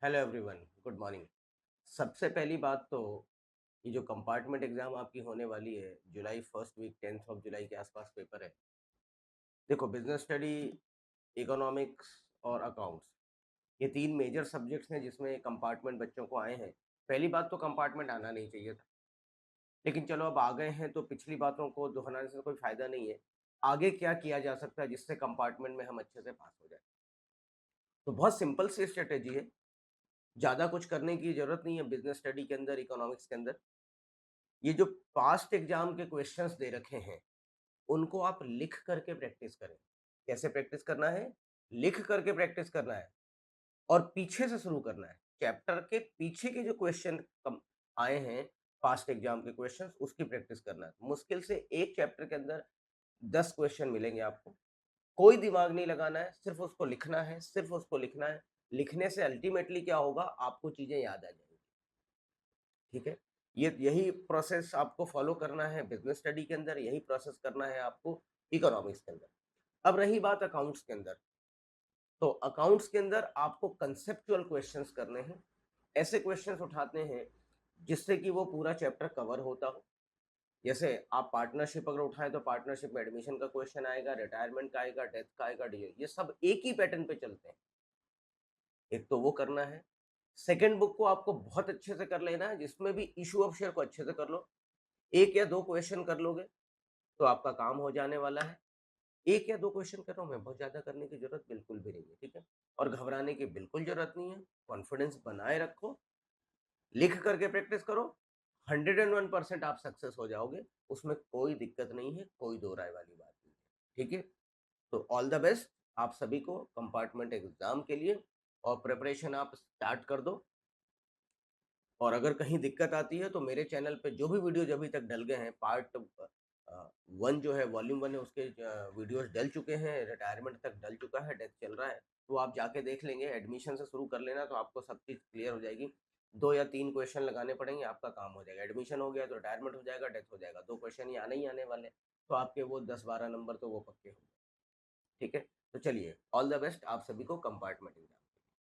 Hello everyone, good morning. सबसे पहली बात तो ये जो कंपार्टमेंट एग्जाम आपकी होने वाली है, जुलाई first week 10th of July के आसपास पेपर है। देखो, बिजनेस स्टडी, इकोनॉमिक्स और अकाउंट्स, ये तीन मेजर सब्जेक्ट्स हैं जिसमें कंपार्टमेंट बच्चों को आए हैं। पहली बात तो कंपार्टमेंट आना नहीं चाहिए था, लेकिन चलो अब आ गए हैं तो पिछली बातों को दोहराने से कोई फायदा नहीं है। आगे क्या किया जा सकता है जिससे कंपार्टमेंट में हम अच्छे से पास हो जाए? तो बहुत सिंपल सी स्ट्रेटेजी है। ज़्यादा कुछ करने की ज़रूरत नहीं है बिज़नेस स्टडी के अंदर, इकोनॉमिक्स के अंदर। ये जो पास्ट एग्ज़ाम के क्वेश्चंस दे रखे हैं, उनको आप लिख करके प्रैक्टिस करें। कैसे प्रैक्टिस करना है? लिख करके प्रैक्टिस करना है और पीछे से शुरू करना है। चैप्टर के पीछे के जो क्वेश्चन कम आए हैं, पास्ट एग्ज़ाम के क्वेश्चंस, उसकी प्रैक्टिस करना है। मुश्किल से एक चैप्टर के अंदर 10 क्वेश्चन मिलेंगे आपको। कोई दिमाग नहीं लगाना है, सिर्फ़ उसको लिखना है, सिर्फ़ उसको लिखना है। लिखने से अल्टीमेटली क्या होगा, आपको चीज़ें याद आ जाएँगी। ठीक है? ये यही प्रोसेस आपको फ़ॉलो करना है बिज़नेस स्टडी के अंदर, यही प्रोसेस करना है आपको इकोनॉमिक्स के अंदर। अब रही बात अकाउंट्स के अंदर, तो अकाउंट्स के अंदर आपको कंसेप्चुअल क्वेश्चंस करने हैं। ऐसे क्वेश्चंस उठाते हैं जिससे कि वो पूरा चैप्टर कवर होता हो। जैसे आप पार्टनरशिप अगर उठाएँ तो पार्टनरशिप में एडमिशन का क्वेश्चन आएगा, रिटायरमेंट का आएगा, डेथ का आएगा, ये सब एक ही पैटर्न पे चलते हैं। एक तो वो करना है। सेकंड बुक को आपको बहुत अच्छे से कर लेना है, जिसमें भी इश्यू ऑफ शेयर को अच्छे से कर लो। 1 या 2 क्वेश्चन कर लोगे, तो आपका काम हो जाने वाला है। 1 या 2 क्वेश्चन कर रहा हूँ मैं, बहुत ज़्यादा करने की ज़रूरत बिल्कुल भी नहीं है, ठीक है? और घबराने की बिल्कुल ज़रूरत नहीं है, कॉन्फिडेंस बनाए रखो, लिख करके प्रैक्टिस करो, 101% आप सक्सेस हो जाओगे, उसमें कोई दिक्कत नहीं है, कोई दो राय वाली बात नहीं है, ठीक है? तो ऑल द बेस्ट आप सभी को कंपार्टमेंट एग्ज़ाम के लिए और प्रिपरेशन आप स्टार्ट कर दो। और अगर कहीं दिक्कत आती है तो मेरे चैनल पे जो भी वीडियोज़ अभी तक डल गए हैं, पार्ट 1 जो है, वॉल्यूम 1 है, उसके वीडियोज़ डल चुके हैं, रिटायरमेंट तक डल चुका है, डेथ चल रहा है, तो आप जाके देख लेंगे। एडमिशन से शुरू कर लेना तो आपको सब चीज़ क्लियर हो जाएगी। 2 या 3 क्वेश्चन लगाने पड़ेंगे, आपका काम हो जाएगा। एडमिशन हो गया तो रिटायरमेंट हो जाएगा, डेथ हो जाएगा, 2 क्वेश्चन ही आने वाले हैं, तो आपके वो 10-12 नंबर तो वो पक्के हो गए। ठीक है? तो चलिए, ऑल द बेस्ट आप सभी को कंपार्टमेंट एग्ज़ाम।